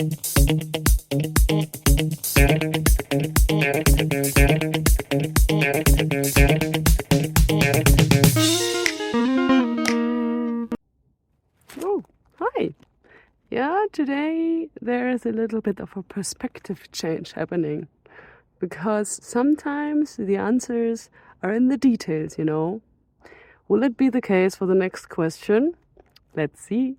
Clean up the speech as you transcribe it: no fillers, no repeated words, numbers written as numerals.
Oh, hi. Yeah, today there is a little bit of a perspective change happening, because sometimes the answers are in the details, you know. Will it be the case for the next question? Let's see.